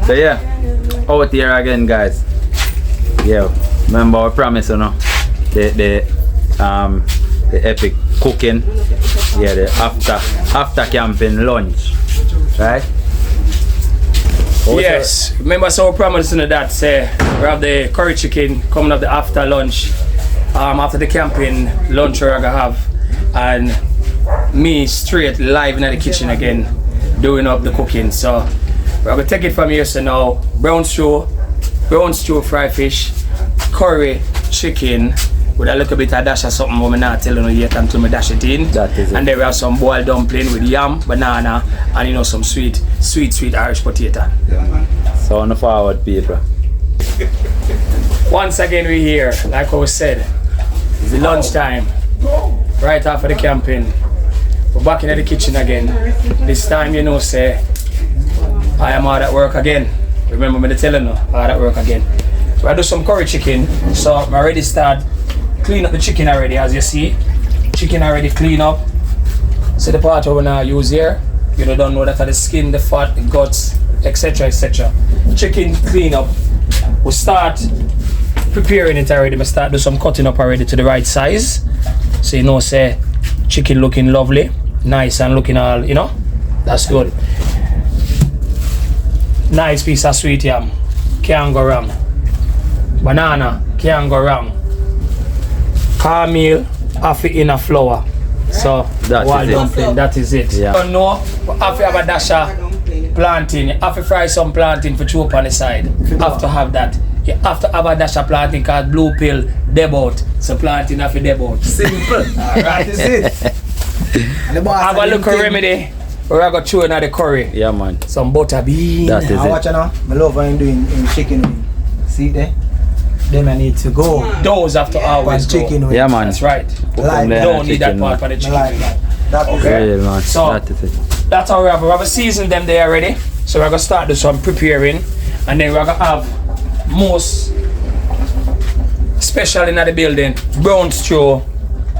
So yeah, out here again, guys. Yeah, remember our promise, you know, the epic cooking. Yeah, the after camping lunch, right? Yes, remember so promising that say we have the curry chicken coming up the after lunch, after the camping lunch we're gonna have, and me straight live in the kitchen again doing up the cooking. So we're gonna take it from here. So now brown stew fried fish, curry chicken with a little bit of dash or something I'm not telling you yet until I dash it in. That is it. And then we have some boiled dumpling with yam, banana, and you know some sweet Irish potato. So on the forward, people. Once again we're here, like I was said, it's the lunchtime, right after the camping. We're back in the kitchen again. This time, you know, say, I am hard at work again. Remember me telling you, hard at work again. So I do some curry chicken, so I'm already start clean up the chicken already, as you see. Chicken already clean up. So the part we're gonna use here, you don't know that are the skin, the fat, the guts, etc, etc. Chicken clean up. We'll start preparing it already. We start do some cutting up already to the right size. So you know, say, chicken looking lovely, nice and looking all, you know, that's good. Nice piece of sweet yam, can't go wrong. Banana, can't go wrong. Cornmeal, half it in a flour. So, that is it. Yeah. You know, have to have a dash of plantain. You have to fry some plantain for chop on the side. You have to have that. You have to have a dash of plantain because blue pill, deb out. So plantain have to deb out. Simple. Alright. That is it. Have a little remedy. We're going to throw in the curry. Yeah, man. Some butter bean. That is I watch it. now. I love what I'm doing in chicken wing. See there? Then I need to go. Those have to always go. Chicken wing. Yeah, man. That's right. Like, Don't need that part for the I chicken. like that. That is Okay. Real, man. So, that is it. that's how we have seasoned them there already. So we're going to start do some preparing. And then we're going to have most special in the building, brown stew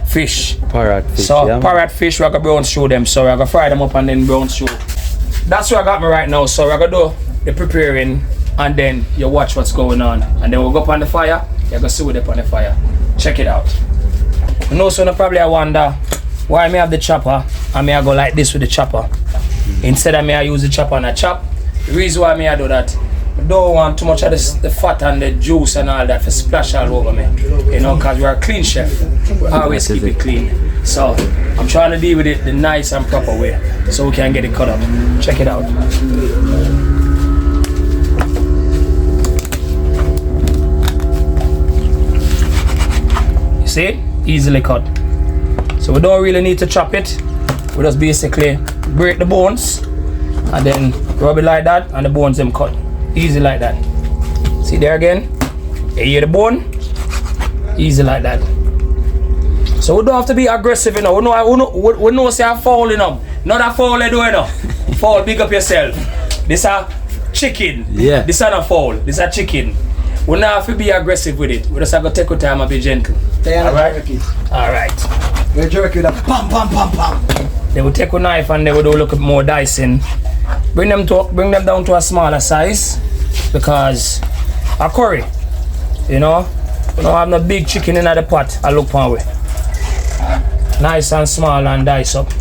fish. Parrot fish. So yeah, parrot fish, we're going to brown stew them. So we're going to fry them up and then brown stew. That's what I got me right now. So we're going to do the preparing and then you watch what's going on. And then we'll go up on the fire. You're going to see it up on the fire. Check it out. You know, so you probably I wonder why me have the chopper and me I go like this with the chopper. Instead of me I use the chopper and I chop. The reason why me I do that, I don't want too much of the fat and the juice and all that to splash all over me. You know, because we're a clean chef. We always keep it clean. So I'm trying to deal with it the nice and proper way so we can get it cut up. Check it out. You see? Easily cut. So we don't really need to chop it. We just basically break the bones and then rub it like that and the bones them cut. Easy like that. See there again? You hear the bone? Easy like that. So we don't have to be aggressive, you know. We know say I'm foul, you know. Not a foul you do, you know. Foul, big up yourself. This a chicken. Yeah. This is not foul. This is a chicken. We don't have to be aggressive with it. We just have to take our time and be gentle. Alright? Alright. You jerk with a pam pam pam pam. They will take a knife and they will do a little more dicing. Bring them down to a smaller size because a curry, you know, we don't have no big chicken in the pot. I look for way. Nice and small and dice up.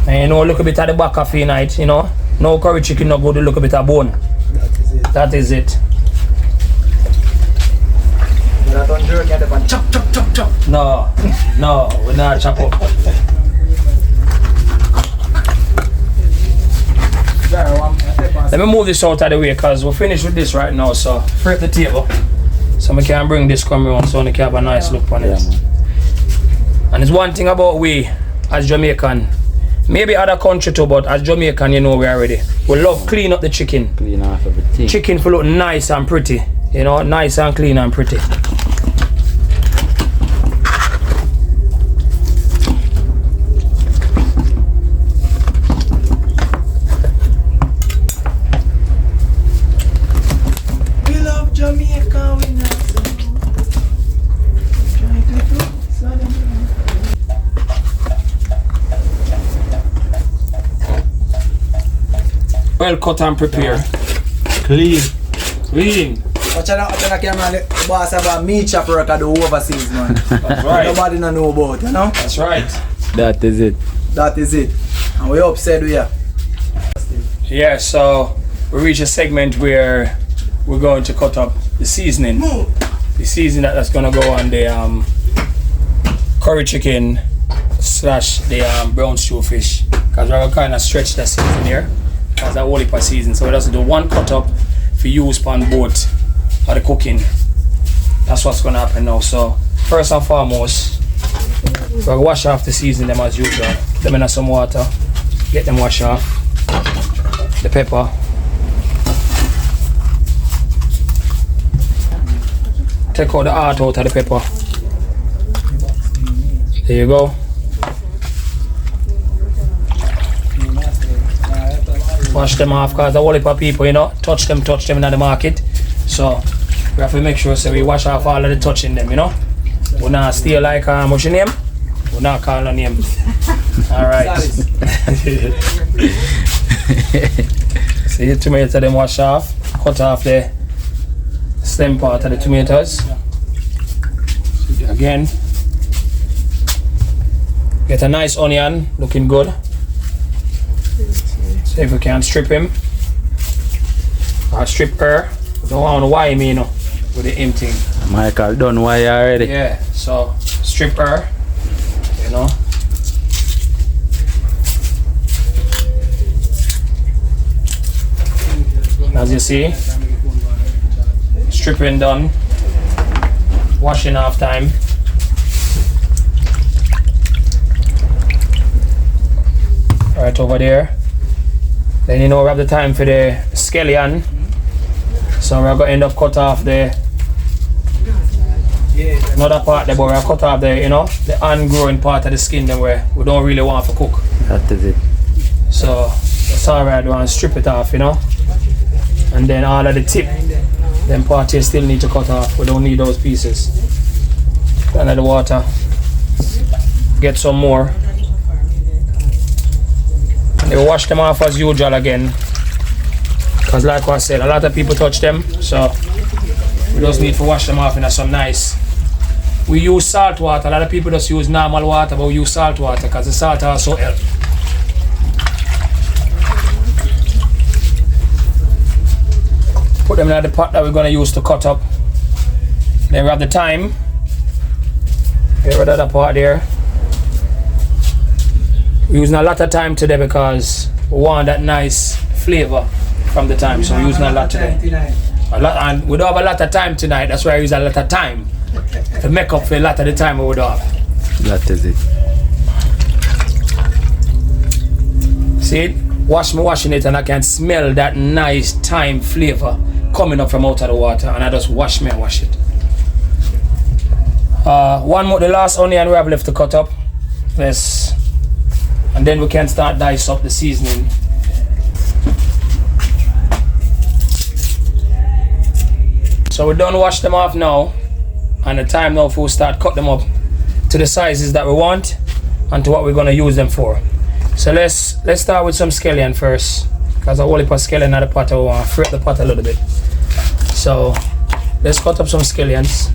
And you know, look a bit at the back of your night, you know. No curry chicken, no good, look a bit of bone. That is it. That is it. But I don't jerk at the pan. Chop chop chop chop. No, we're not chop up. Let me move this out of the way because we're finished with this right now. So flip the table so we can bring this come around so we can have a nice look on it. And it's one thing about we as Jamaican, maybe other country too, but as Jamaican, you know, we already we love clean up the chicken. Clean off everything. Chicken for look nice and pretty, you know, nice and clean and pretty. Well cut and prepare. Clean. Clean. Watch out on the camera, the boss have a meat chopper I do overseas, man. That's right. Nobody no know about, you know? That's right. That is it. That is it. And we upset we are. Yeah, so we reach a segment where we're going to cut up the seasoning. The seasoning that's gonna go on the curry chicken slash the brown stew fish. Because we're gonna kind of stretch that season here. Because that whole heap of season. So we just do one cut up for use on both of the cooking. That's what's gonna happen now. So first and foremost, we're gonna wash off the seasoning them as usual. Put them in some water. Get them washed off. The pepper. Take out the heart out of the pepper. There you go. Wash them off because the whole heap of people, you know, touch them in the market. So we have to make sure so we wash off all of the touching them, you know. We're not steal like what's your name? We're not calling a name. Alright. See the tomato them wash off. Cut off the stem part of the tomatoes. Again. Get a nice onion, looking good. See if we can strip him. Or strip her. Don't want to wire me, you know, with the him thing. Michael done wire already. Yeah, so strip her, you know. As you see, stripping done, washing off time. Right over there. Then you know we have the time for the scallion. So we're going to end up cut off the another part there, but we're cut off the, you know, the ungrowing part of the skin then where we don't really want to cook. That is it. So that's alright, we want to strip it off, you know. And then all of the tip, them parts you still need to cut off. We don't need those pieces. Under the water. Get some more. And they wash them off as usual again. Because like I said, a lot of people touch them. So we just need to wash them off in some nice. We use salt water. A lot of people just use normal water, but we use salt water because the salt also helps. Put them in the pot that we're going to use to cut up. Then we have the thyme. Get rid of that part there. We're using a lot of thyme today because we want that nice flavor from the thyme. So we're using a lot today. And we don't have a lot of time tonight. That's why I use a lot of time to make up for a lot of the time we would have. that is it. See it? Washing it and I can smell that nice thyme flavor coming up from out of the water, and I just wash it. One more, the last onion we have left to cut up. Yes. And then we can start dice up the seasoning. So we're done wash them off now, and the time now for we start cut them up to the sizes that we want and to what we're gonna use them for. So let's start with some scallion first, because I want to put scallion in the pot. I want to fret the pot a little bit. So let's cut up some scallions.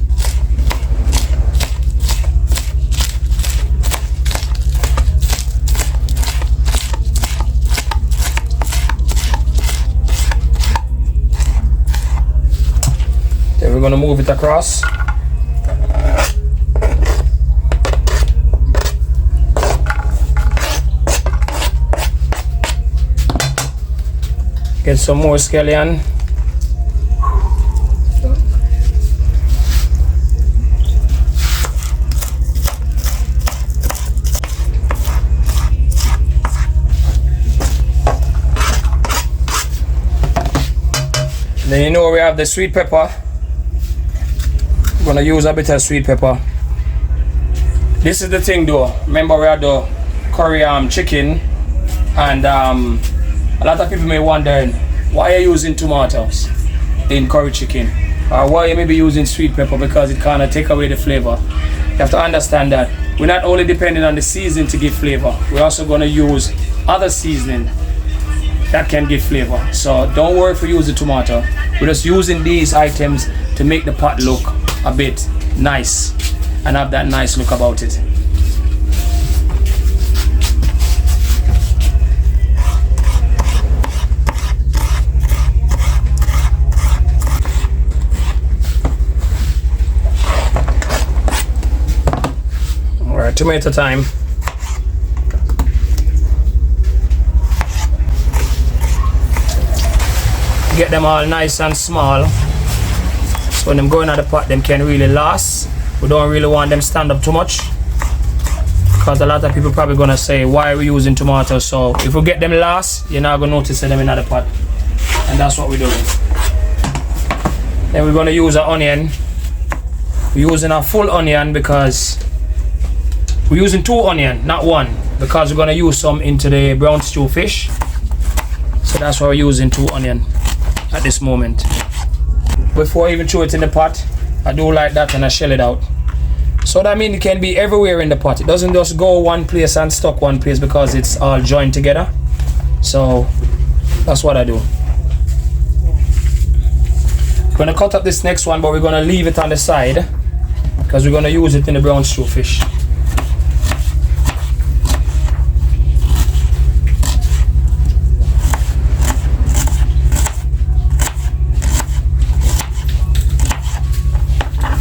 Then we're going to move it across. Get some more scallion. Then you know we have the sweet pepper. We're gonna use a bit of sweet pepper. This is the thing though. Remember we had the curry chicken, and a lot of people may wonder why are you using tomatoes in curry chicken, or why you may be using sweet pepper, because it kind of take away the flavor. You have to understand that we're not only depending on the seasoning to give flavor, we're also going to use other seasoning that can give flavor. So don't worry if you use the tomato. We're just using these items to make the pot look a bit nice and have that nice look about it. Alright, tomato time. Get them all nice and small, so when them go in the pot, them can really last. We don't really want them stand up too much, because a lot of people probably gonna say, why are we using tomatoes? So if we get them last, you're not gonna notice them in the pot, and that's what we're doing. Then we're gonna use an onion. We're using a full onion because we're using 2 onions, not 1, because we're gonna use some into the brown stew fish. So that's why we're using 2 onions at this moment. Before I even throw it in the pot, I do like that and I shell it out. So that means it can be everywhere in the pot. It doesn't just go one place and stuck one place, because it's all joined together. So that's what I do. We're gonna cut up this next one, but we're gonna leave it on the side because we're gonna use it in the brown stew fish.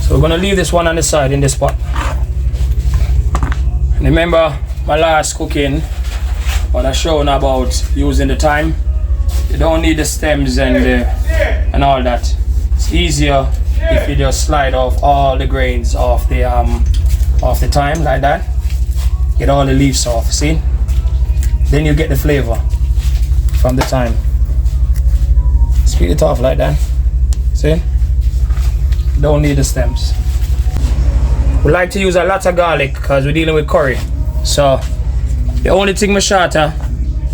We're gonna leave this one on the side in this pot. And remember my last cooking, what I shown about using the thyme. You don't need the stems and all that. It's easier if you just slide off all the grains off the thyme like that. Get all the leaves off, see? Then you get the flavor from the thyme. Split it off like that, see? Don't need the stems. We like to use a lot of garlic because we're dealing with curry. So the only thing my shorter,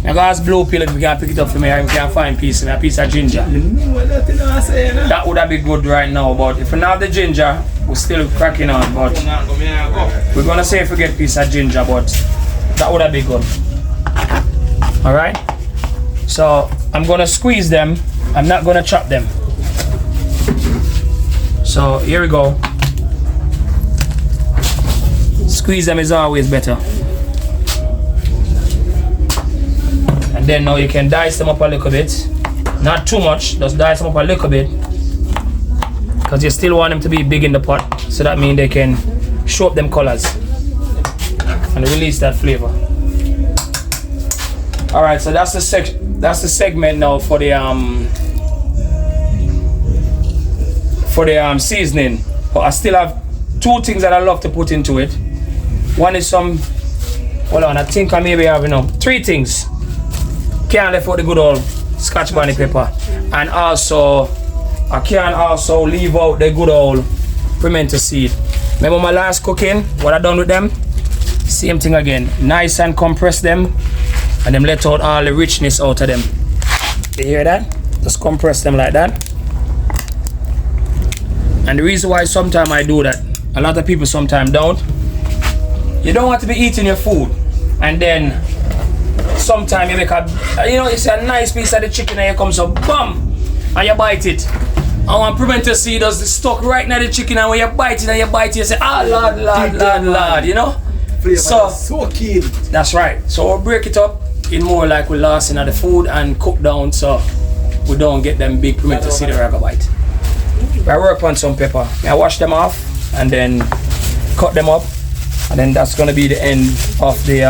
I got this blue peel if we can pick it up for me, I can find a piece of ginger. That would have been good right now, but if we don't have the ginger, we're still cracking on. But we're gonna say if we get a piece of ginger, but that would have been good. Alright? So I'm gonna squeeze them, I'm not gonna chop them. So here we go. Squeeze them is always better. And then now you can dice them up a little bit. Not too much, just dice them up a little bit. Because you still want them to be big in the pot. So that means they can show up them colors and release that flavor. Alright, so that's the segment now for the seasoning. But I still have 2 things that I love to put into it. One is some, hold on, I think I maybe have 3 things. Can't left out the good old Scotch bonnet pepper, and also I can also leave out the good old pimento seed. Remember my last cooking, what I done with them? Same thing again, nice and compress them, and then let out all the richness out of them. You hear that? Just compress them like that. And the reason why sometimes I do that, a lot of people sometimes don't. You don't want to be eating your food and then sometimes you make it's a nice piece of the chicken and you come so bam and you bite it. And one pimento seed does stuck right near the chicken, and when you bite it you say, ah, Lord, you know? So keen. That's right. So we'll break it up in more like we last in the food and cook down so we don't get them big pimento seed or a bite. I work on some pepper. I wash them off and then cut them up, and then that's gonna be the end of the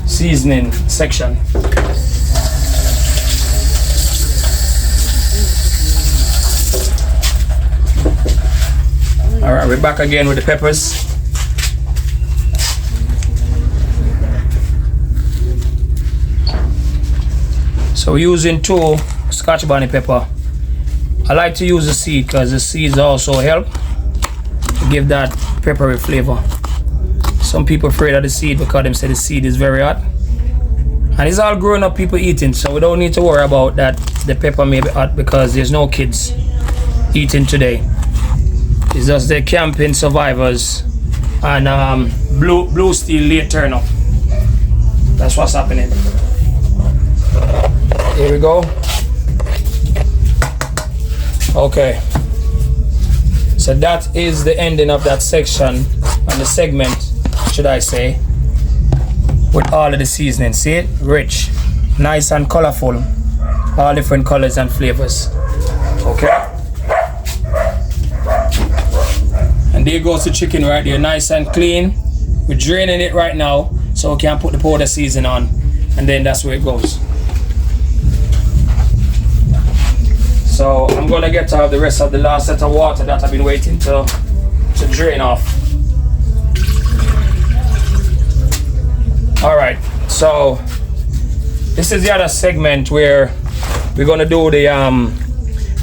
seasoning section. Alright, we're back again with the peppers. So we're using 2 Scotch bonnet pepper. I like to use the seed because the seeds also help to give that peppery flavor. Some people afraid of the seed because they say the seed is very hot. And it's all grown up people eating, so we don't need to worry about that the pepper may be hot because there's no kids eating today. It's just the camping survivors and blue steel late turn up. That's what's happening. Here we go. Okay. So that is the ending of that section and the segment, should I say, with all of the seasoning. See it? Rich, nice and colorful, all different colors and flavors. Okay. And there goes the chicken right there, nice and clean. We're draining it right now so we can put the powder season on, and then that's where it goes. So I'm gonna get to have the rest of the last set of water that I've been waiting to drain off. All right, so this is the other segment where we're gonna do the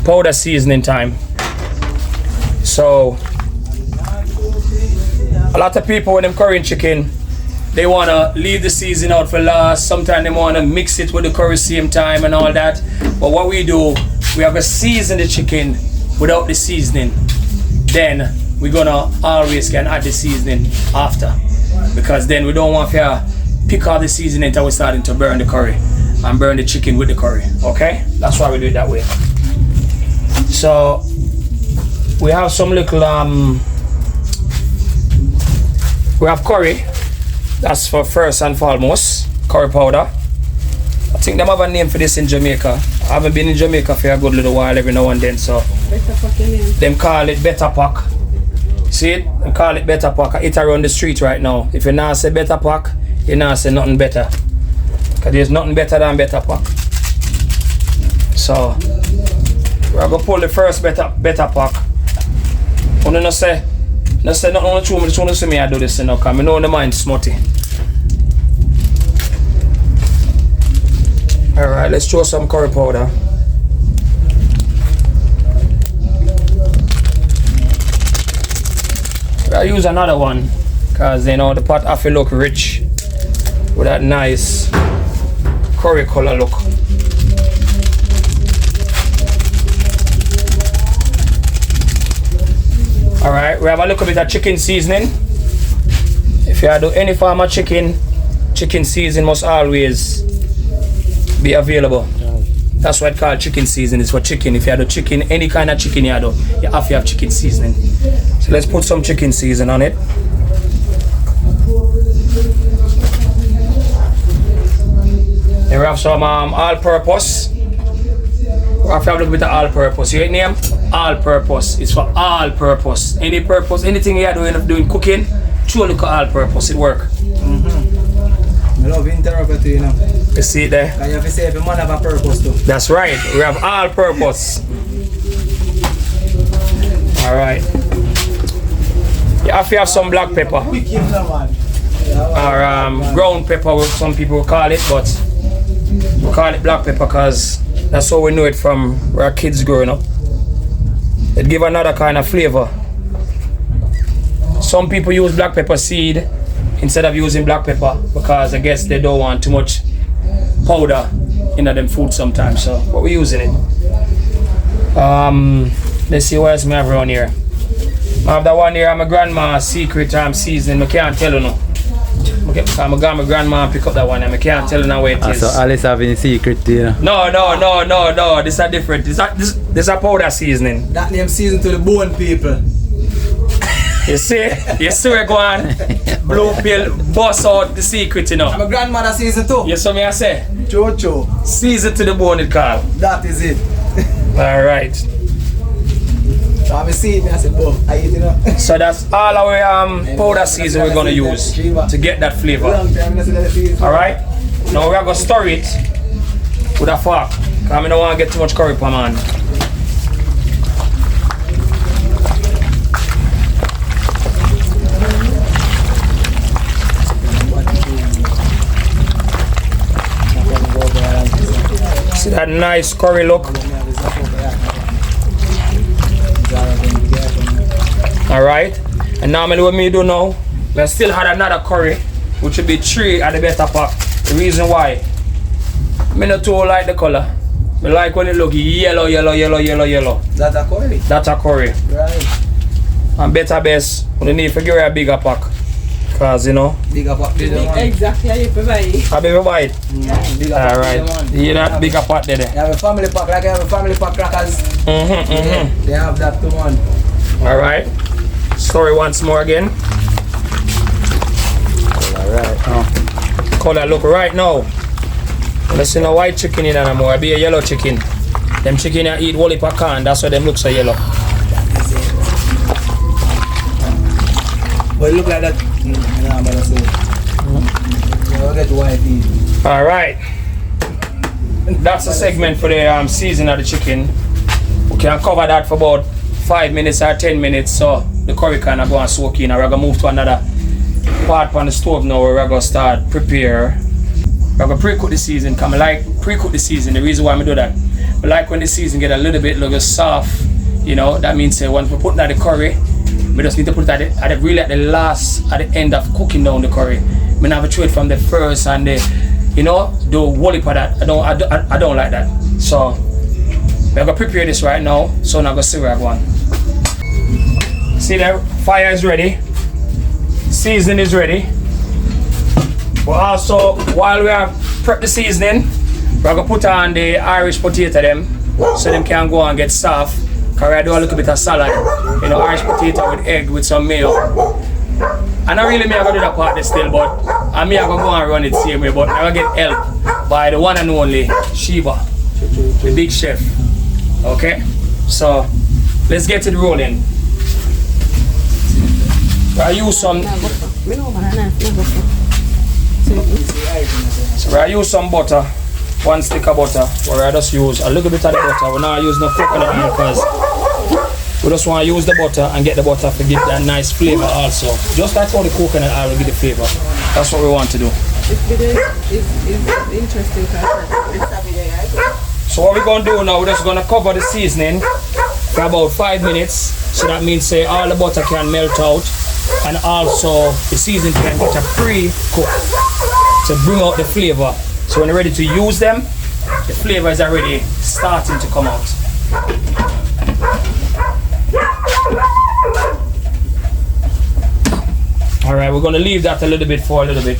powder seasoning time. So a lot of people when they're currying chicken, they wanna leave the seasoning out for last. Sometimes they wanna mix it with the curry same time and all that. But what we do, we have to season the chicken without the seasoning. Then we're gonna always can add the seasoning after, because then we don't want to pick out the seasoning until we're starting to burn the curry and burn the chicken with the curry. Okay, that's why we do it that way. So we have some little we have curry. That's for first and foremost, curry powder. I think they have a name for this in Jamaica. I haven't been in Jamaica for a good little while, every now and then, so them call it better pack. See it? They call it better pack. I eat around the street right now. If you not say better pack, you not say nothing better, because there's nothing better than better pack. So we're gonna pull the first better pack. I don't say nothing on the truth. I just want to see me I do this, because I know the mind smutty. Alright, let's throw some curry powder. I'll use another one, because you know the pot have to look rich with that nice curry color look. Alright, we have a little bit of chicken seasoning. If you do any form of chicken seasoning must always be available. That's why it's called chicken seasoning. It's for chicken. If you do chicken, any kind of chicken you do, you have to have chicken seasoning. So let's put some chicken seasoning on it. Then we have some all-purpose. We have to have a little bit of all-purpose. You hear the name? All-purpose. It's for all-purpose. Any purpose, anything you are doing cooking, throw a little all-purpose. It works. I love interrupt you, you know. You see it there? You have to say every man have a purpose too. That's right. We have all-purpose. All right. You have to have some black pepper. Or ground pepper, what some people call it, but we call it black pepper because that's how we know it from our kids growing up. It gives another kind of flavor. Some people use black pepper seed instead of using black pepper because I guess they don't want too much powder in them food sometimes. So what we're using it. Let's see what else we have around here. I have that one here, my grandma's secret seasoning. I can't tell you no. I'm going to my grandma and pick up that one and I can't tell you now where it is. So Alice having a secret here. No. This is different. This is a powder seasoning. That name season to the bone people. You see where go on? Blue pill, bust out the secret, you know. My grandmother season too. You saw me I say? Chocho. Season to the bone it called. That is it. Alright. So I see it and I said, boom, I eat it up. So that's all our powder season we're gonna use to get that flavor. Alright? Now we're gonna stir it with a fork. Because I don't want to get too much curry per man. See that nice curry look? Alright, and normally what me do now, we still had another curry, which would be 3 at the better pack. The reason why, I not too like the color. I like when it look yellow. That's a curry? That's a curry. Right. And better best, we need to give it a bigger pack. Cause you know. Big up the one. Exactly, you provide. I be buy it. Big up Alright. the one. You that bigger pot there. They have a family pack like I have a family pack crackers. They have that too, man. Alright. Story once more again. Alright. Color look right now. Let's see no white chicken in and more. Be a yellow chicken. Them chicken you eat whole heap of corn, that's why them look so yellow. But it look like that. Nah, but I say. You get white feed. Alright. That's a segment for the season of the chicken. We can cover that for about 5 minutes or 10 minutes, so the curry can go and soak in. And we're going to move to another part on the stove now where we're going to start prepare. We're going to pre-cook the season. Because I like pre-cook the season. The reason why I do that, I like when the season get a little bit soft, you know, that means once we put that the curry, we just need to put it at the really at the end of cooking down the curry. We never throw it from the first and the, you know, do whole heap of that. I don't like that. So we're gonna prepare this right now. So now go see where I'm going. See there, fire is ready. Seasoning is ready. But also while we are prep the seasoning, we're gonna put on the Irish potato them so them can go and get soft. Cause I do a little bit of salad, you know, Irish potato with egg with some mayo. And I really may go do that part still, but I may go and run it same way, but I get help by the one and only Sheba, the big chef. Okay? So let's get it rolling. I use some butter, 1 stick of butter, where I just use a little bit of the butter. We're not using no coconut oil because we just want to use the butter and get the butter to give that nice flavor also. Just like how the coconut oil will give the flavor. That's what we want to do. This video is interesting because it's a video, right? So what we're going to do now, we're just going to cover the seasoning for about 5 minutes. So that means say all the butter can melt out and also the seasoning can get a pre-cook to bring out the flavor. So when you're ready to use them, the flavor is already starting to come out. Alright, we're going to leave that a little bit for a little bit.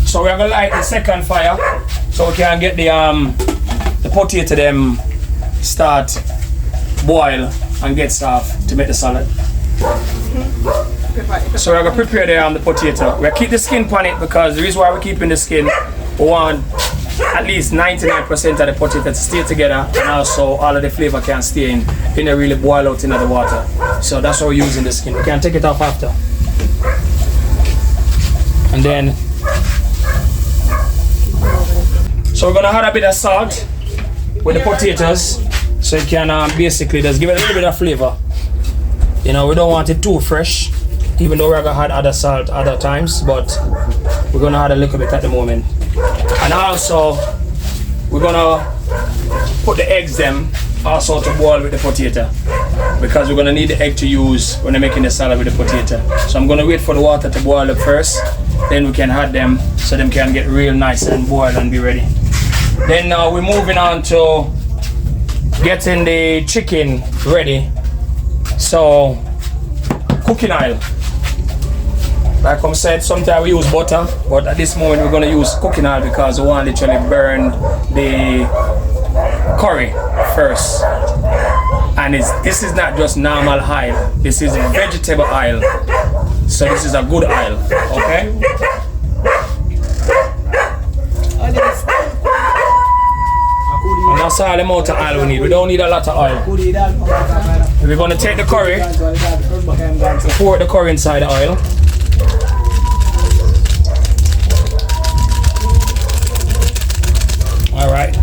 So we're going to light the second fire so we can get the potato them start boil and get soft to make the salad. So we're going to prepare the potato. We'll keep the skin on it because the reason why we're keeping the skin, we want at least 99% of the potato to stay together and also all of the flavor can stay in a really boil out into the water. So that's why we're using the skin. We can take it off after. And then, so we're going to add a bit of salt with the potatoes so it can basically just give it a little bit of flavor. You know, we don't want it too fresh, even though we're going to add other salt other times, but we're going to add a little bit at the moment. And also, we're going to put the eggs them also to boil with the potato because we're going to need the egg to use when we're making the salad with the potato. So I'm going to wait for the water to boil up first, then we can add them so them can get real nice and boil and be ready. Then we're moving on to getting the chicken ready. So, cooking oil. Like I said, sometimes we use butter, but at this moment we're going to use cooking oil because we want to literally burn the curry first. And this is not just normal oil, this is vegetable oil. So this is a good oil, okay? And that's all the amount of oil we need. We don't need a lot of oil. We're going to take the curry, pour the curry inside the oil. Alright.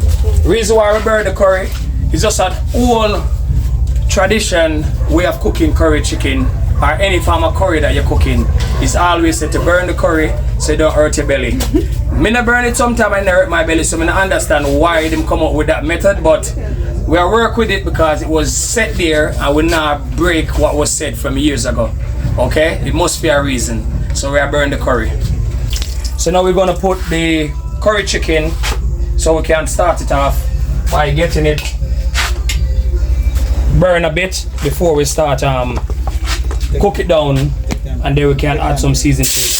Reason why we burn the curry is just an old tradition way of cooking curry chicken or any form of curry that you're cooking. Is always said to burn the curry so you don't hurt your belly. Me not burn it sometimes and it hurt my belly, so I don't understand why them come up with that method, but we are work with it because it was set there and we not break what was said from years ago. Okay? It must be a reason. So we are burn the curry. So now we're gonna put the curry chicken so we can start it off by getting it burn a bit before we start cook it down, and then we can add some seasoning to it.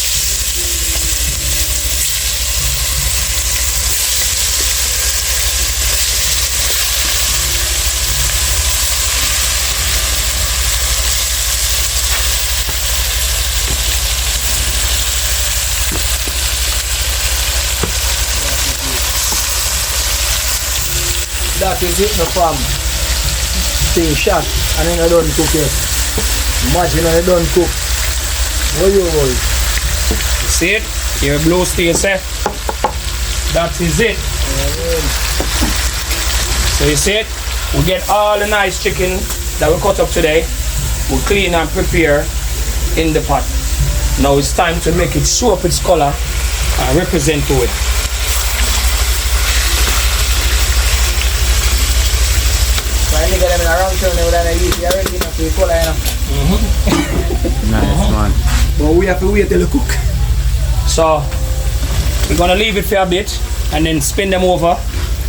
That is it, no fam. Thing shot, and then I don't cook it. Imagine I don't cook. What you want? See it? Your blue steel set. That is it. So you see it? We get all the nice chicken that we cut up today. We clean and prepare in the pot. Now it's time to make it show up its color and represent to it. Finally get them in a round turn, they would have eat. You already enough to color, you know. Nice man. But we have to wait till you cook. So we're gonna leave it for a bit and then spin them over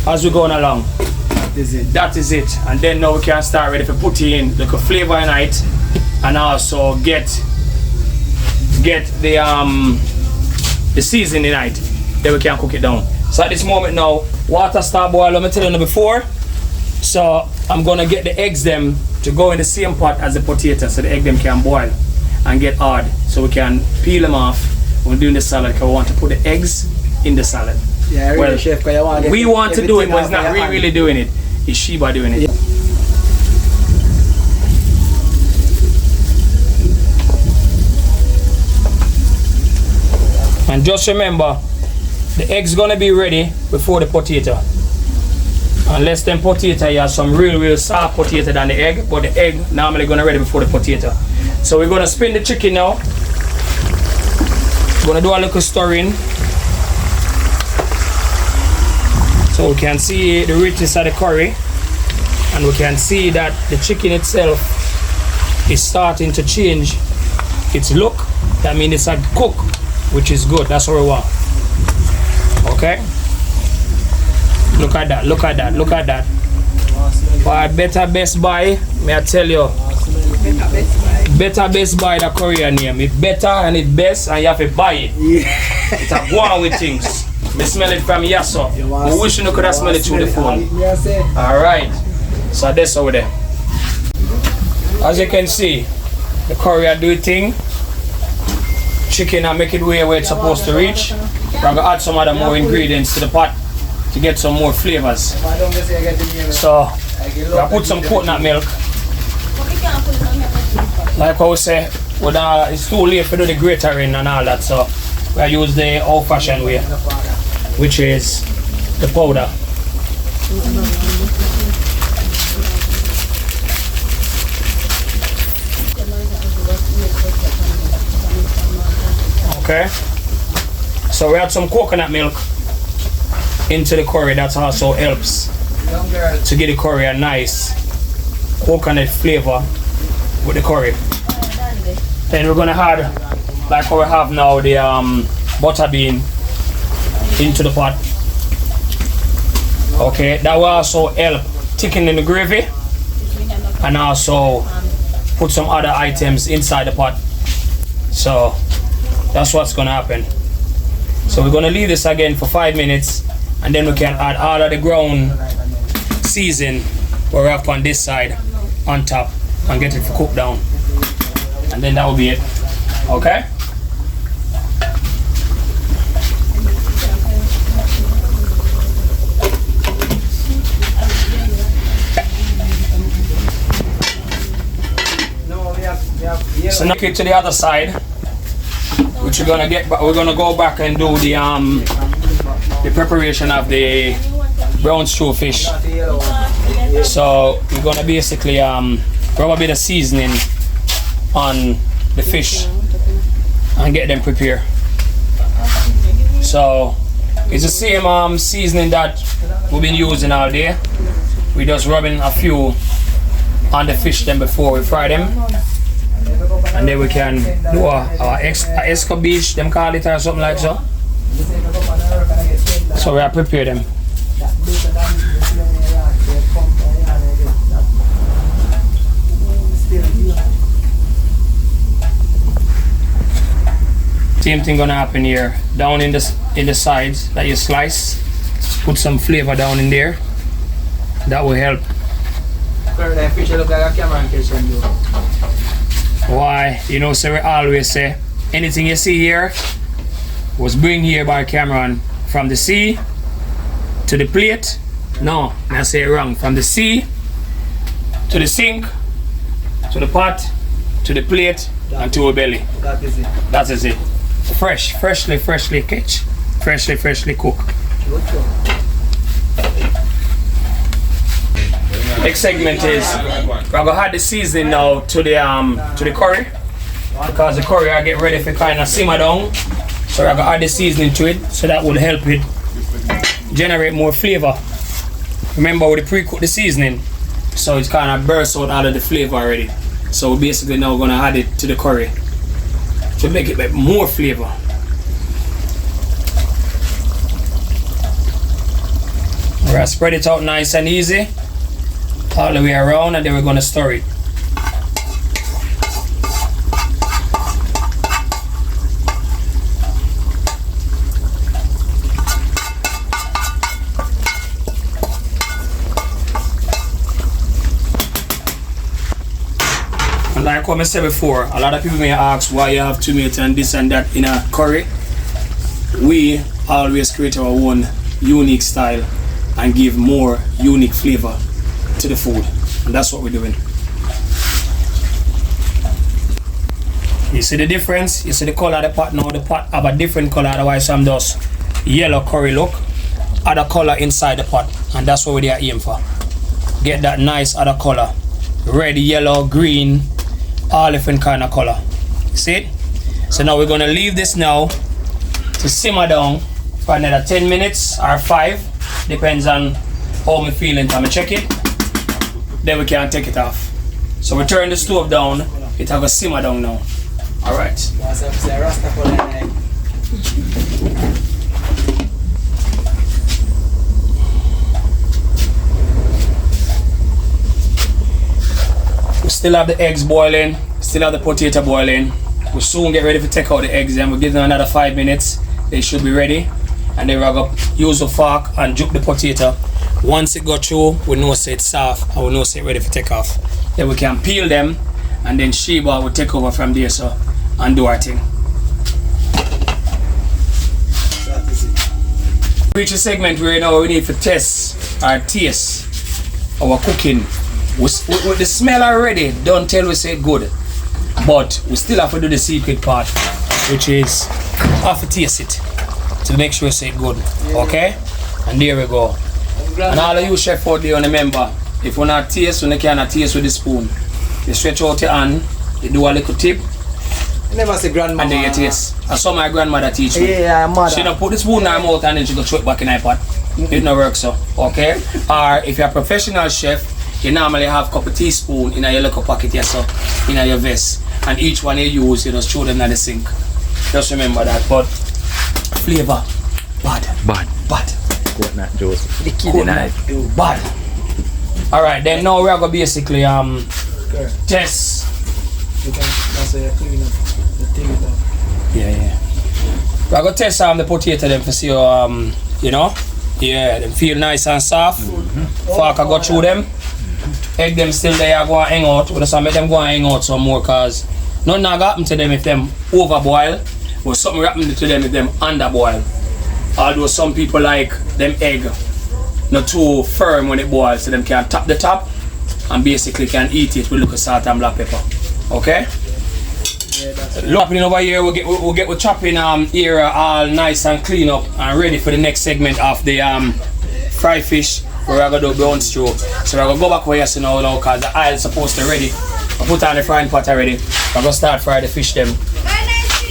as we're going along. That is it. That is it. And then now we can start ready to put in like a flavor in it and also get the seasoning in it. Then we can cook it down. So at this moment now, water start boiling, let me tell you before. So I'm gonna get the eggs them to go in the same pot as the potato so the egg them can boil and get hard so we can peel them off when we're doing the salad because we want to put the eggs in the salad. Yeah, really, well, chef, you want we want to do it, but it's not really doing it. It's Sheba doing it. Yeah. And just remember, the egg's gonna be ready before the potato. Unless them potato, you have some real soft potato than the egg, but the egg normally gonna ready before the potato. So we're gonna spin the chicken now. Gonna do a little stirring. So we can see the richness of the curry, and we can see that the chicken itself is starting to change its look. That means it's a cook, which is good. That's what we want. Okay. Look at that, look at that, look at that. But better best buy, may I tell you. Better best buy the Korean name. It's better and it's best and you have to buy it. Yeah. It's a go on with things. I smell it from Yasso. I wish you could have smelled it through the phone. Alright. So that's over there. As you can see, the Korean do it thing. Chicken and make it way where it's supposed to reach. We're going to add some other more ingredients to the pot to get some more flavors. So, I put some coconut milk. Like I say, it's too late to do the gratering and all that, so I use the old-fashioned way, which is the powder. Okay, so we add some coconut milk into the curry. That also helps to get the curry a nice coconut flavor with the curry. Then we're gonna add, like how we have now, the butter bean into the pot. Okay, that will also help thicken in the gravy and also put some other items inside the pot. So that's what's gonna happen. So we're gonna leave this again for 5 minutes, and then we can add all of the ground season where we have on this side on top and get it cooked down, and then that will be it. Okay. So now to the other side, which we're gonna get. We're gonna go back and do the preparation of the brown stew fish. So we're gonna basically rub a bit of seasoning on the fish and get them prepared. So it's the same seasoning that we've been using all day. We're just rubbing a few on the fish then before we fry them, and then we can do our escabeche, them call it, or something like so. So we are prepare them. Same thing gonna happen here. Down in the sides that you slice, put some flavor down in there. That will help. That fish look like a camera kitchen. Why? You know, so we always say, anything you see here was bring here by Cameron from the sea to the plate. No, I say it wrong. From the sea to the sink, to the pot, to the plate, and to a belly. That is it. That is it. Freshly catch. Freshly cooked. Next segment is we're gonna add the seasoning now to the curry, because the curry I get ready for kind of simmer down. So we're gonna add the seasoning to it, so that will help it generate more flavor. Remember, we pre-cook the seasoning, so it's kind of bursts out of the flavor already. So we're basically now gonna add it to the curry to make it more flavor. We're gonna spread it out nice and easy all the way around, and then we're gonna stir it. And like what I said before, a lot of people may ask why you have tomato and this and that in a curry. We always create our own unique style and give more unique flavor to the food, and that's what we're doing. You see the difference? You see the color of the pot now? The pot have a different color, otherwise some does yellow curry look, other color inside the pot, and that's what we are aiming for. Get that nice other color, red, yellow, green, all different kind of color. See it? So now we're gonna leave this now to simmer down for another 10 minutes or 5, depends on how I'm feeling. Time to check it, then we can take it off. So we turn the stove down, it have a simmer down now. All right. We still have the eggs boiling, still have the potato boiling. We'll soon get ready to take out the eggs, and we'll give them another 5 minutes. They should be ready. And then we're gonna use a fork and juke the potato. Once it got through, we know it's soft and we know it's ready to take off. Then we can peel them, and then Sheba will take over from there, so, and do our thing. Reach a segment where now we need to test our taste, our cooking. With the smell already, don't tell we say good, but we still have to do the secret part, which is have to taste it to make sure we say good. Okay? And there we go. And all of you chef out there, remember, if you not taste, you cannot taste with the spoon. You stretch out your hand, you do a little tip, I never say grandmama. and then you taste. That's how my grandmother teach me. Yeah, mother. She don't put the spoon in her mouth and then she go throw it back in her pot. It don't work so. Okay? Or if you're a professional chef, you normally have a couple teaspoon in your little pocket here, so in your vest. And each one you use, you just throw them in the sink. Just remember that. But flavor, bad. Coconut juice. The kid in it. Bad. Alright, then now we are gonna basically test. You can say clean up the thing. Yeah. We're gonna test the potato them to see you know, yeah, them feel nice and soft. Fork I go through them. Egg them still there go and hang out. We just make them go and hang out some more, cause nothing happen to them if them overboil, or something happen to them if them underboil. Although some people like them egg not too firm when it boils, so them can tap the top and basically can eat it with little salt and black pepper. Okay? Chopping over here, we'll get chopping here all nice and clean up and ready for the next segment of the fried fish, where we're gonna do brown stew. So we're gonna go back over here so now because the oil is supposed to ready. I put on the frying pot already. We're gonna start fry the fish them.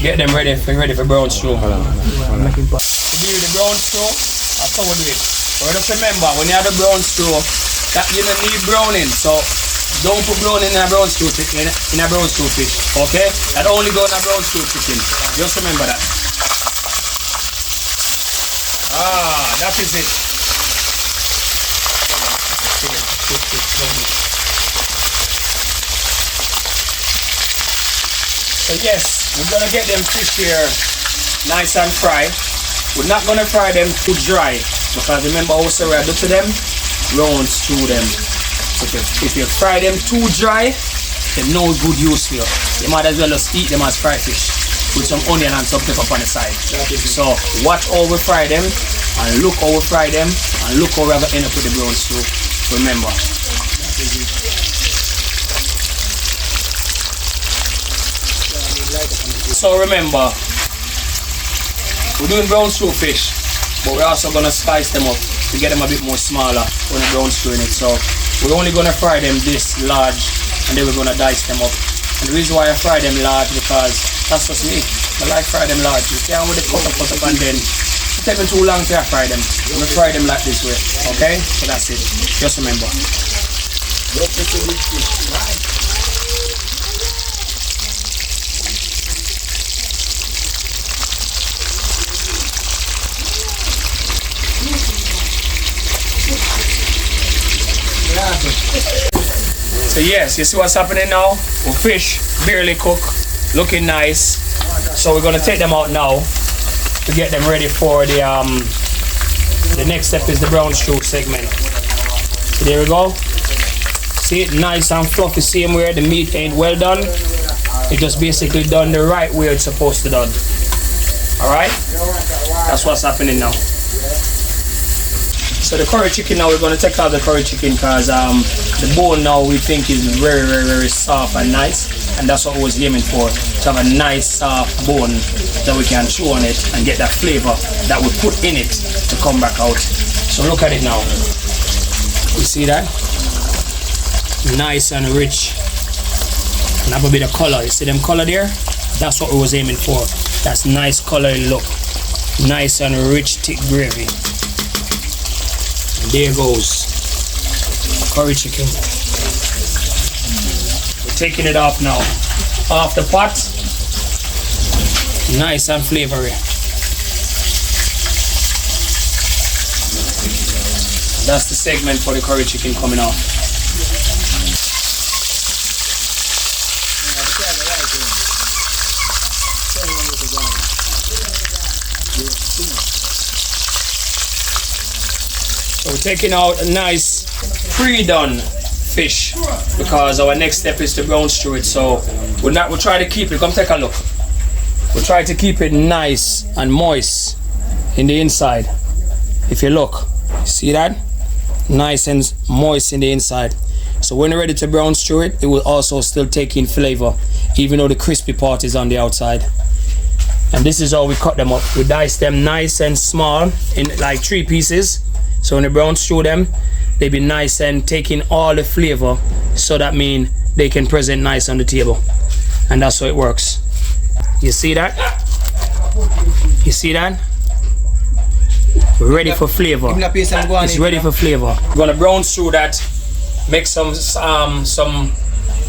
Get them ready for brown stew. To do the brown stew, that's how we do it. But just remember, when you have the brown stew, that you don't need browning. So don't put browning in a brown stew chicken, in a brown stew fish. Okay? That only go in a brown stew chicken. Just remember that. That is it. So yes, we're gonna get them fish here nice and fry. We're not gonna fry them too dry because remember also we do to them, round through them. So if you fry them too dry, they're no good use for you. You might as well just eat them as fried fish with some onion and some pepper on the side. So watch how we fry them and look how we fry them and look how we're gonna end up with the brown stew. Remember. So remember, we're doing brown stew fish, but we're also gonna spice them up to get them a bit more smaller when the brown stew in it. So we're only gonna fry them this large, and then we're gonna dice them up. And the reason why I fry them large because that's just me. I like fry them large. You can't with the cut up and then it takes me too long to fry them. I'm gonna fry them like this way. Okay? So that's it. Just remember. So yes, you see what's happening now? Our fish barely cooked, looking nice. So we're gonna take them out now to get them ready for the next step is the brown stew segment. So there we go. See it nice and fluffy, same way. The meat ain't well done. It just basically done the right way it's supposed to done. Alright? That's what's happening now. So the curry chicken now, we're going to take out the curry chicken because the bone now we think is very, very, very soft and nice. And that's what we was aiming for, to have a nice soft bone that we can chew on it and get that flavor that we put in it to come back out. So look at it now. You see that? Nice and rich. And have a bit of color. You see them color there? That's what we was aiming for. That's nice color look. Nice and rich thick gravy. There goes curry chicken. We're taking it off now. Off the pot. Nice and flavory. That's the segment for the curry chicken coming off. So we're taking out a nice pre-done fish because our next step is to brown stew it. So we'll try to keep it. Come take a look. We'll try to keep it nice and moist in the inside. If you look, see that? Nice and moist in the inside. So when you're ready to brown stew it, it will also still take in flavor, even though the crispy part is on the outside. And this is how we cut them up. We dice them nice and small in like 3 pieces. So when the brown stew them, they be nice and taking all the flavor, so that means they can present nice on the table. And that's how it works. You see that? You see that? We're ready for flavor. It's ready for flavor. We're gonna brown stew that, make some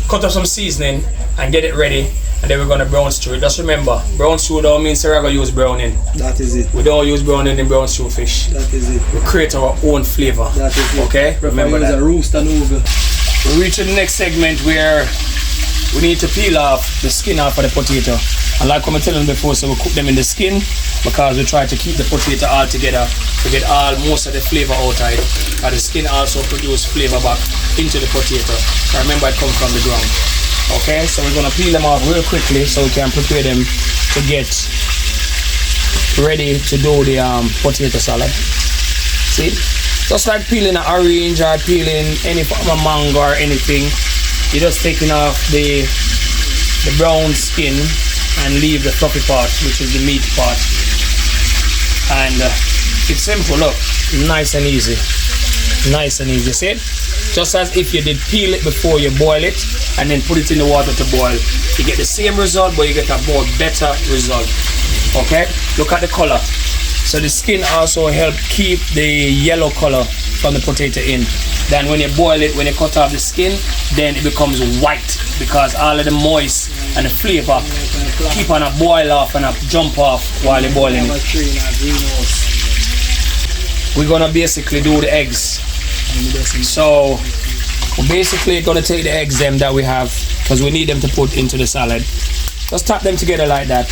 cut up some seasoning and get it ready. And then we're gonna brown stew it. Just remember, brown stew don't mean we're gonna use browning. That is it. We don't use browning in brown stew fish. That is it. We create our own flavor. That is it. Okay? Remember that. A roast and over. We're reaching the next segment where we need to peel off the skin off of the potato. And like I'm telling before, so we cook them in the skin because we try to keep the potato all together to get most of the flavor outside. And the skin also produces flavor back into the potato. Remember, it comes from the ground. Okay, so we're gonna peel them off real quickly so we can prepare them to get ready to do the potato salad. See, just like peeling an orange or peeling any form of mango or anything, you're just taking off the brown skin and leave the fluffy part, which is the meat part. And it's simple. Look, nice and easy. Nice and easy. See it? Just as if you did peel it before you boil it and then put it in the water to boil. You get the same result, but you get a more better result. Okay? Look at the color. So the skin also help keep the yellow color from the potato in. Then when you boil it, when you cut off the skin, then it becomes white because all of the moist and the flavor keep on a boil off and a jump off while you're boiling it. We're gonna basically do the eggs. So we're basically gonna take the eggs them that we have because we need them to put into the salad. Just tap them together like that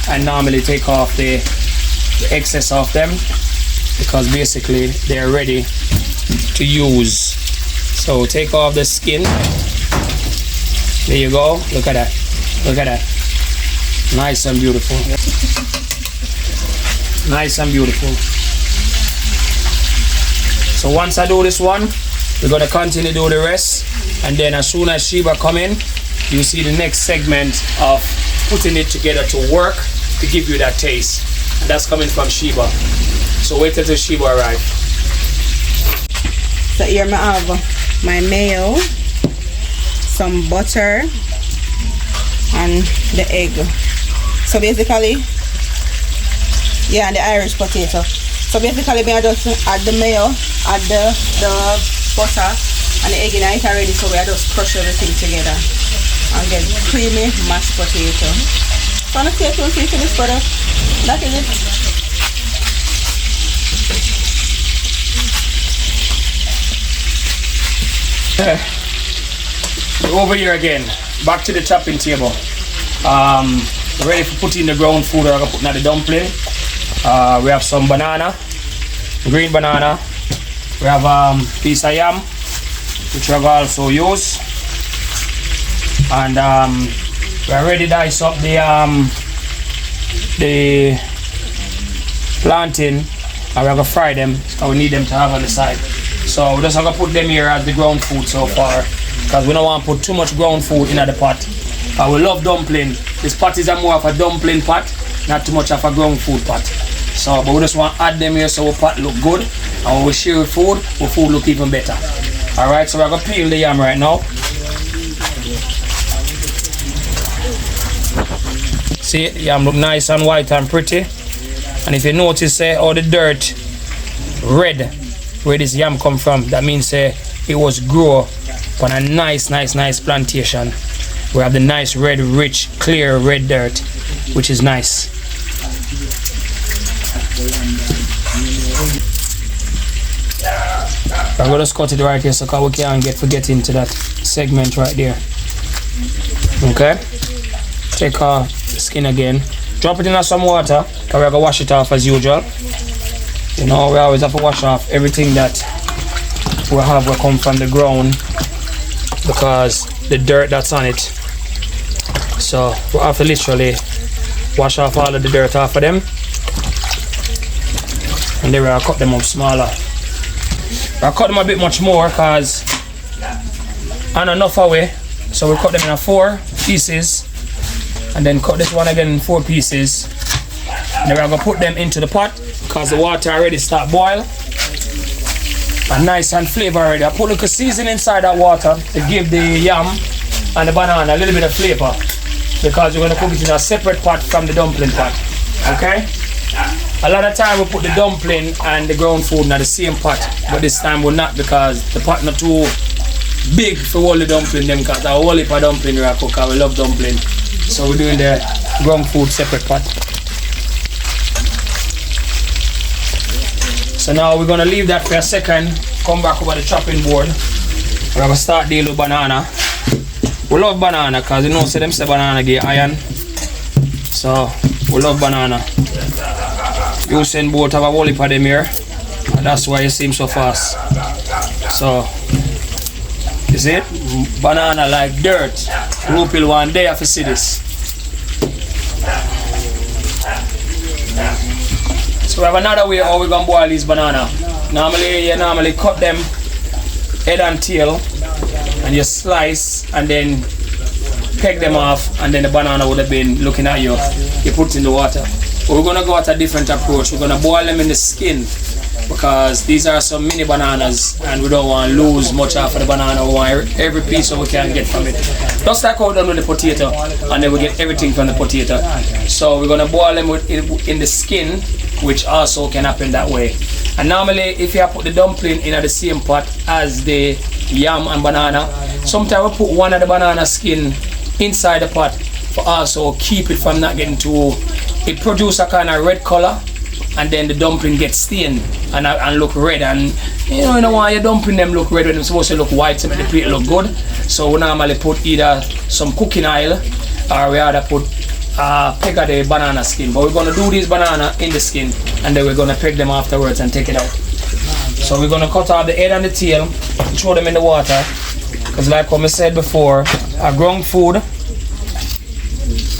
and normally take off the excess of them, because basically they're ready to use. So take off the skin. There you go. Look at that. Look at that. Nice and beautiful. Nice and beautiful. So once I do this one, we're gonna continue to do the rest, and then as soon as Sheba come in, you see the next segment of putting it together to work to give you that taste, and that's coming from Sheba. So wait till Sheba arrive. So here I have my mayo, some butter, and the egg. So basically, yeah, and the Irish potato. So basically, I just add the mayo, add the butter, and the egg in it already. So we just crush everything together and get creamy mashed potato. So I'm going to stay tuned for this butter. That is it. Over here again, back to the chopping table. Ready for putting the ground food. I'm gonna put in the dumpling. We have some banana, green banana. We have piece of yam, which we have also use, and we already dice up the plantain, and we're gonna fry them. So we need them to have on the side. So we're just gonna put them here as the ground food so far, because we don't want to put too much ground food in the pot. We love dumpling. This pot is more of a dumpling pot, not too much of a ground food pot. So, but we just want to add them here so our pot look good, and when we share with food, our food look even better. Alright, so we're gonna peel the yam right now. See, the yam look nice and white and pretty. And if you notice all the dirt red where this yam come from, that means it was grown on a nice plantation. We have the nice red, rich, clear red dirt, which is nice. I'm gonna just cut it right here so we can't forget into that segment right there. Okay, take off the skin again, drop it in some water, because we're gonna wash it off as usual. You know, we always have to wash off everything that we have will come from the ground, because the dirt that's on it. So we have to literally wash off all of the dirt off of them, and then we'll cut them up smaller. I'll cut them a bit much more because I'm enough away, so we'll cut them in 4 pieces, and then cut this one again in 4 pieces, and then we're gonna put them into the pot because the water already start boil and nice and flavor already. I put a little seasoning inside that water to give the yam and the banana a little bit of flavor, because we're gonna cook it in a separate pot from the dumpling pot. Okay? A lot of time we put the dumpling and the ground food in the same pot, but this time we're not, because the pot not too big for all the dumpling them, because our whole heap of dumpling we cook, we love dumpling. So we're doing the ground food separate pot. So now we're gonna leave that for a second, come back over the chopping board. We're gonna start dealing with banana. We love banana because you know say them say banana get iron. So we love banana. You send both have a whole heap of them here, and that's why you see them so fast. So you see it? Banana like dirt. Rupil one day have to see this. So we have another way how we're gonna boil these banana. Normally you cut them head and tail, and you slice and then peg them off, and then the banana would have been looking at you. You put it in the water. But we're gonna go at a different approach. We're gonna boil them in the skin, because these are some mini bananas and we don't want to lose much off of the banana. We want every piece that we can get from it. Just like how we done with the potato, and then we get everything from the potato. So we're gonna boil them in the skin, which also can happen that way. And normally if you put the dumpling in the same pot as the yam and banana, sometimes we put one of the banana skin inside the pot for also keep it from not getting too, it produces a kind of red color, and then the dumpling gets stained and look red, and you don't want your dumpling them look red when they're supposed to look white to make the plate look good. So we normally put either some cooking oil, or we either put peg of the banana skin, but we're gonna do this banana in the skin, and then we're gonna peg them afterwards and take it out. So we're gonna cut off the head and the tail, throw them in the water, because like what I said before, a ground food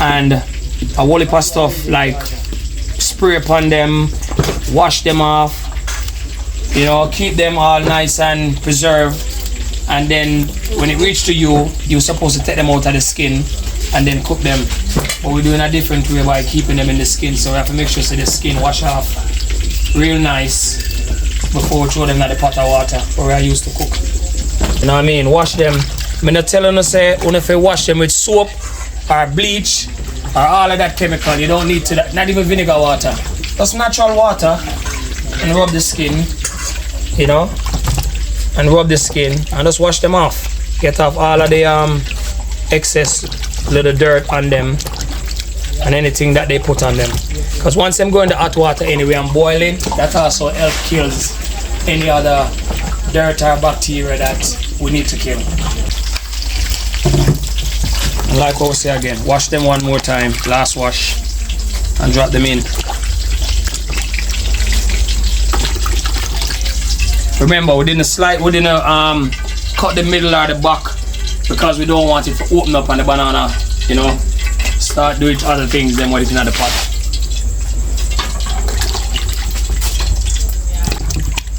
and a whole heap of stuff like spray upon them, wash them off, you know, keep them all nice and preserved, and then when it reaches to you, you're supposed to take them out of the skin and then cook them. But we're doing a different way by keeping them in the skin, so we have to make sure so the skin wash off real nice before we throw them in the pot of water where I used to cook. You know what I mean? Wash them. I'm not telling you say if you wash them with soap or bleach or all of that chemical. You don't need to that, not even vinegar water. Just natural water and rub the skin, you know, and rub the skin and just wash them off. Get off all of the excess little dirt on them and anything that they put on them. Because once them go in the hot water anyway and boiling, that also helps kills any other dirt or bacteria that we need to kill. And like what we say again, wash them one more time, last wash, and drop them in. Remember, we didn't cut the middle or the back because we don't want it to open up on the banana, you know, start doing other things than what is in the pot.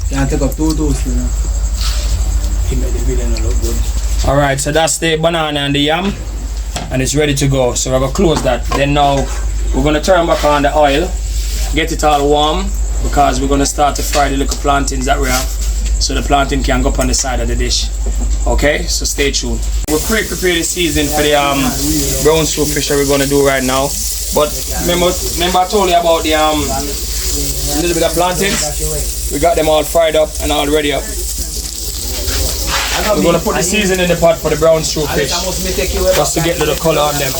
Can't take up 2 toasts, you know. He made the video look good. Alright, so that's the banana and the yam, and it's ready to go. So we're gonna close that. Then now we're gonna turn back on the oil, get it all warm, because we're gonna start to fry the little plantains that we have, so the plantain can go up on the side of the dish. Okay, so stay tuned. We're prepare the season for the brown soup fish that we're gonna do right now. But remember I told you about the little bit of plantains. We got them all fried up and all ready up. We're gonna put the season in the pot for the brown soup fish, just to get a little color on them.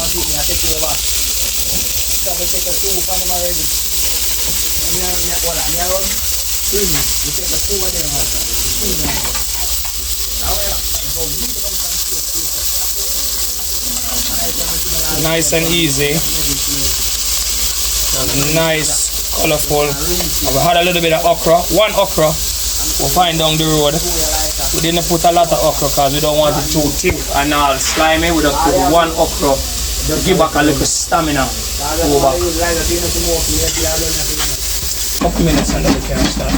Nice and easy, nice, colorful. We had a little bit of okra, one okra we'll find down the road. We didn't put a lot of okra because we don't want it too thick and all slimy. We just put one okra to give back a little stamina to go back. Couple minutes and then we can start.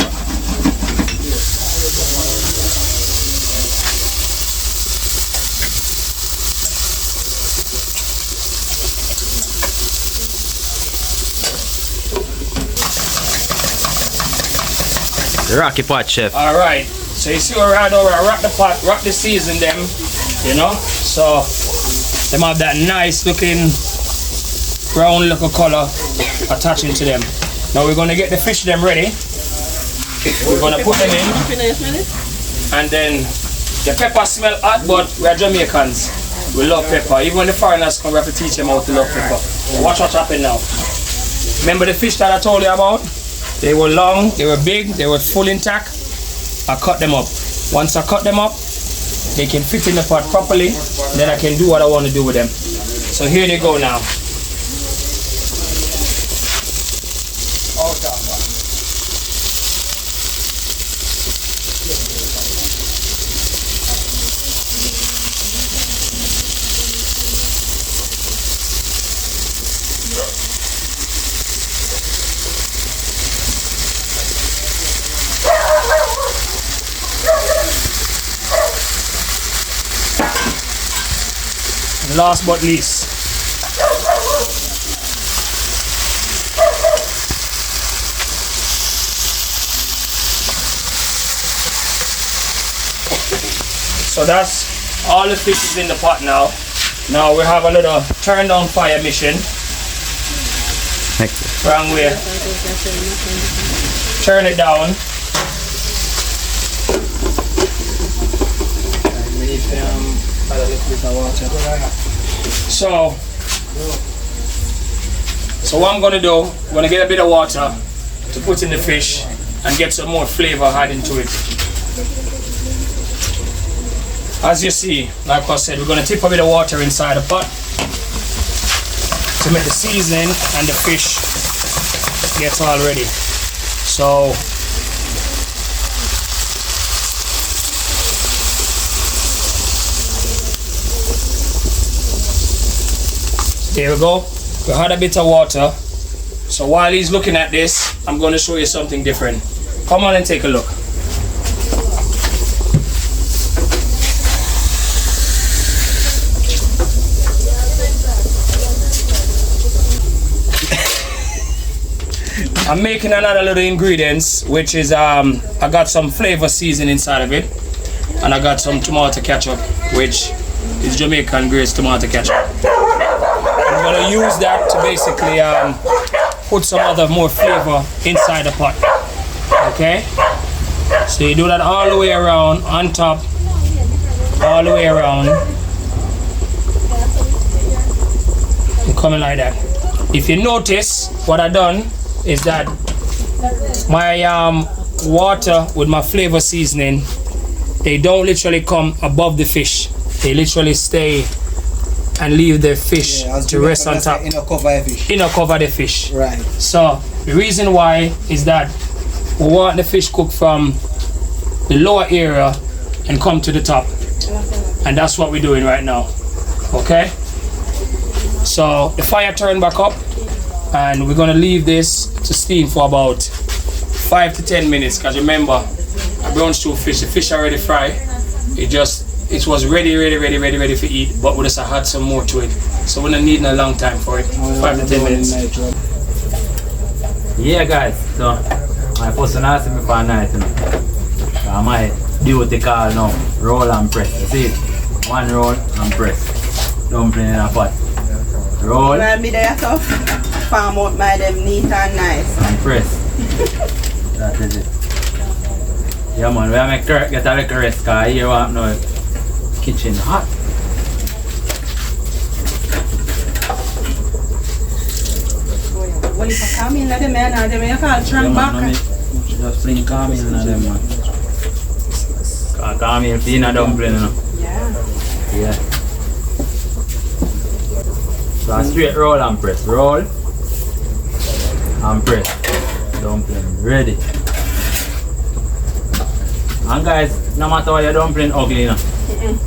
Rocky pot, chef. Alright, so you see we're right over, I rock the pot, rock the season them, you know, so them have that nice looking brown little color attaching to them. Now we're gonna get the fish them ready. We're gonna put them in, and then the pepper smell hot, but we are Jamaicans. We love pepper. Even when the foreigners come, we have to teach them how to love pepper. Watch what's happening now. Remember the fish that I told you about? They were long, they were big, they were full intact. I cut them up. Once I cut them up, they can fit in the pot properly. Then I can do what I want to do with them. So here they go now. Last but least, so that's all the fish is in the pot now. Now we have a little turn down fire mission. Wrong way. Turn it down. Add a little bit of water. So what I'm gonna do, I'm gonna get a bit of water to put in the fish and get some more flavor added into it. As you see, like I said, we're gonna tip a bit of water inside the pot to make the seasoning and the fish gets all ready. So there we go. We had a bit of water. So while he's looking at this, I'm going to show you something different. Come on and take a look. I'm making another little ingredients, which is I got some flavor seasoning inside of it, and I got some tomato ketchup, which is Jamaican Grace tomato ketchup. I'm gonna use that to basically put some other more flavor inside the pot. Okay, so you do that all the way around, on top, all the way around, and coming like that. If you notice, what I done is that my water with my flavor seasoning, they don't literally come above the fish. They literally stay and leave the fish to rest on top. Cover the fish. Right. So the reason why is that we want the fish cooked from the lower area and come to the top. And that's what we're doing right now. Okay? So the fire turned back up, and we're gonna leave this to steam for about 5 to 10 minutes, because remember, I brown stew fish, the fish already fried. It was ready for eat, but we just add some more to it. So we're not needing a long time for it. 5 to 10 minutes. Yeah guys, so my person asked me for a night, you know. I might do what they call now, roll and press. You see it? One roll and press. Dumpling in a pot. Roll. Well, me there tough. Farm out my them neat and nice. And press. That is it. Yeah man, we make Kirk get a little rest, because here we have no kitchen hot. Well, if I come in, let them in, and them call trunk back. Just fling caramel in them, man. Caramel peanut dumpling, you know. Yeah. So a straight roll and press. Roll and press. Dumpling ready. And guys, no matter what your dumpling ugly, you know.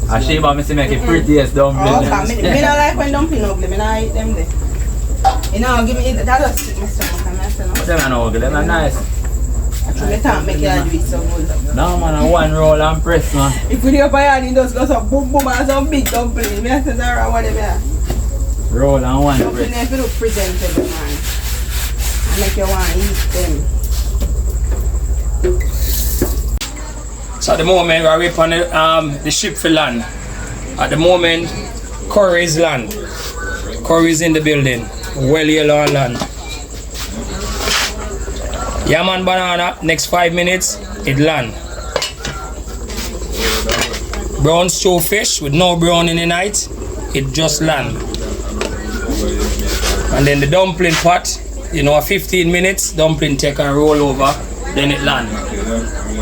I Sheba me see make it prettiest dumpling. Oh, me don't like when dumpling ugly, me don't eat them there. You know, give me that just stick my stomach and I say no. But them are not ugly, them are nice. Actually, I can't make it do it so good. No man, a one roll and press, man. If we do up a it just go some boom boom and some big dumpling. Me I say Zara, what them Roll and one dumpling press. if you look presentable, man. And make you want to eat them. So at the moment we're waiting on the ship for land. At the moment, curry is land. Curry is in the building. Well yellow on land. Yeah man, banana, next 5 minutes, it land. Brown stew fish with no brown in the night, it just land. And then the dumpling pot, you know, 15 minutes, dumpling take and roll over, then it land.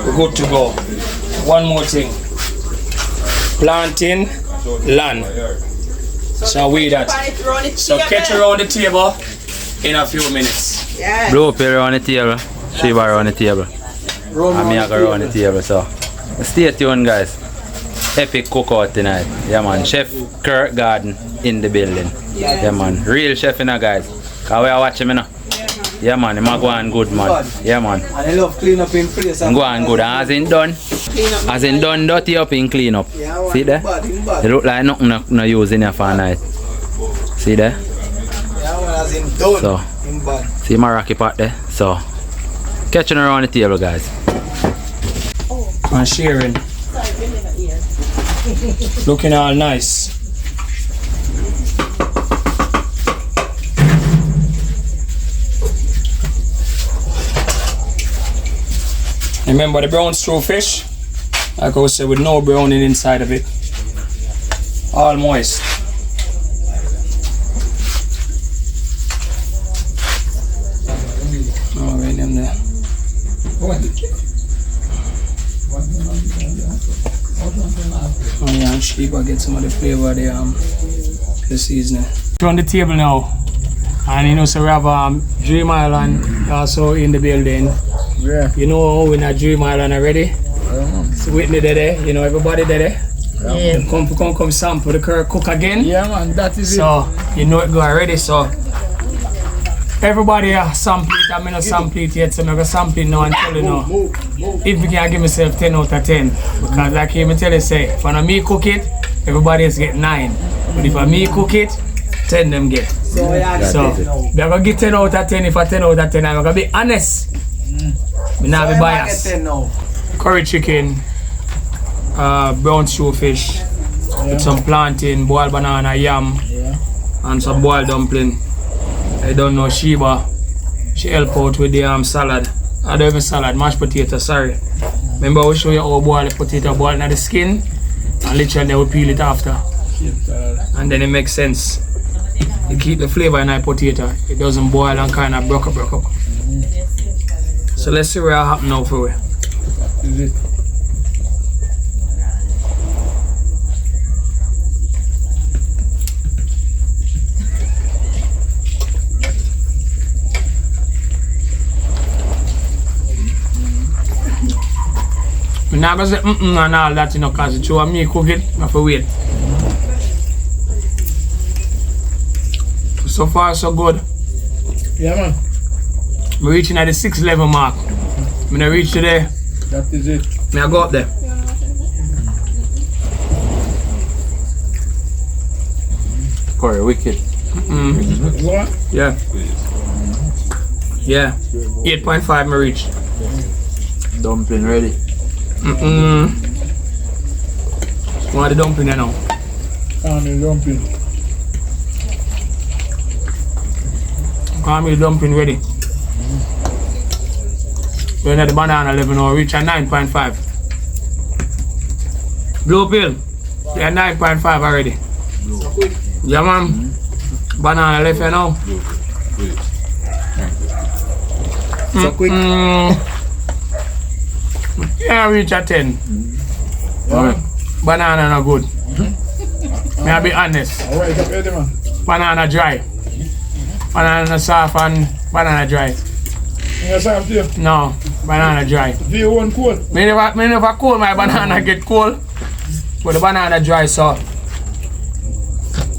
We're good to go. One more thing. Planting, land. So we that. So catch around the table in a few minutes. Yeah. Blue pill around the table. Sheba around the table. And me I go around the table. So stay tuned guys. Epic cookout tonight. Yeah man. Chef Kirk Garden in the building. Yeah man. Real chef in guys. Cause we are watching me now. Yeah man, him a go on good man. Yeah man. And I love clean up in place. Go on good. And as in done. As in done dirty up in clean up. Yeah, see there? It look like nothing no use in here for a night. See there? Yeah, man, as in done. So in bad. see my rocky pot there. So catching around the table guys. And sharing. Looking all nice. Remember the brown stew fish? Like I said, with no browning inside of it. All moist. Alright, them there. Oh yeah, and sheep, I get some of the flavor of the seasoning. On the table now, And you know, so we have Dream Island also in the building. Yeah. You know, we're in Dream Island already. So Whitney there, you know, everybody there. Yeah. Come sample the Kirk cook again. Yeah, man, that is so, you know it go already, so everybody sample it. I'm not sample it yet, so I'm going to sample it now and tell you now. If we can give myself 10 out of 10. Because like I tell you, say, if I me cook it, everybody else get 9. But if I me cook it, 10 them get. So they're going to get 10 out of 10. If I 10 out of 10, I'm going to be honest. I'm not be biased. Curry chicken, brown stew fish, with some plantain, boiled banana, yam, and some boiled dumpling. I don't know Sheba. She help out with the salad. I don't even salad, mashed potato, sorry. Remember we show you how boil the potato, boil in the skin, and literally we peel it after. And then it makes sense. You keep the flavor in the potato. It doesn't boil and kind of broke up. So let's see what happen now for you. I'm not going to say and all that, you know, because it's what me cook it, I have to wait. So far, so good. Yeah, man. We're reaching at the 6th level mark. When I reach today, that is it. I go up there. Curry, wicked. What? Yeah. Yeah. 8.5 I reach. Dumpling ready. Want the dumpling now? The dumpling. Call me the dumpling ready. We're at the banana level now, reach at 9.5. Blue pill, we are 9.5 already. Yeah, man. Banana left here now. So quick. Yeah, reach at 10. Banana not good. May I be honest. Alright, up ready, man. Banana dry. Banana soft and banana dry. You soft too? No, banana dry. Do you want cold? Me never cool, my banana get cold. But the banana dry, so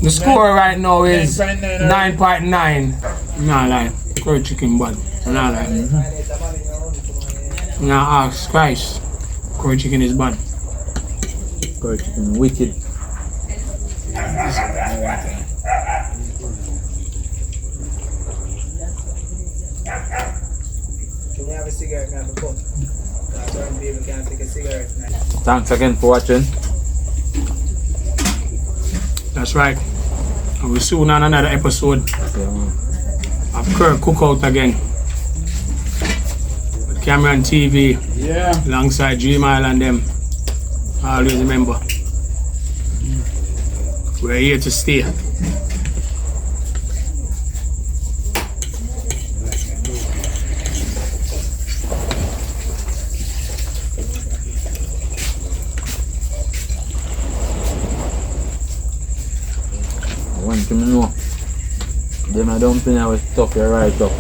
the score right now is 9.9. Nah, like curry chicken bad. Nah, like. Nah, ask Christ. Curry chicken is bad. Curry chicken wicked. Can we have a cigarette now for certain people can't take a cigarette now. Thanks again for watching. That's right. And we'll soon on another episode of Kirk Cookout again. With Cameron TV. Yeah. Alongside Dream Island them. Always remember. We're here to stay. One thing you know, them a dumpling I was tough, you're right up.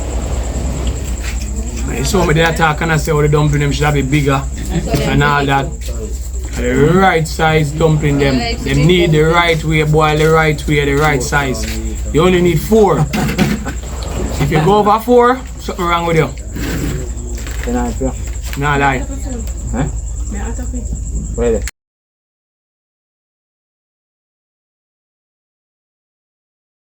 You saw me there talk and I say, oh, the dumpling them should have be bigger and all that. The right size dumpling them. They need the right way, boil the right way, the right size. You only need 4. If you go over 4, something wrong with you. Can I feel? Nah lie. Huh? Where?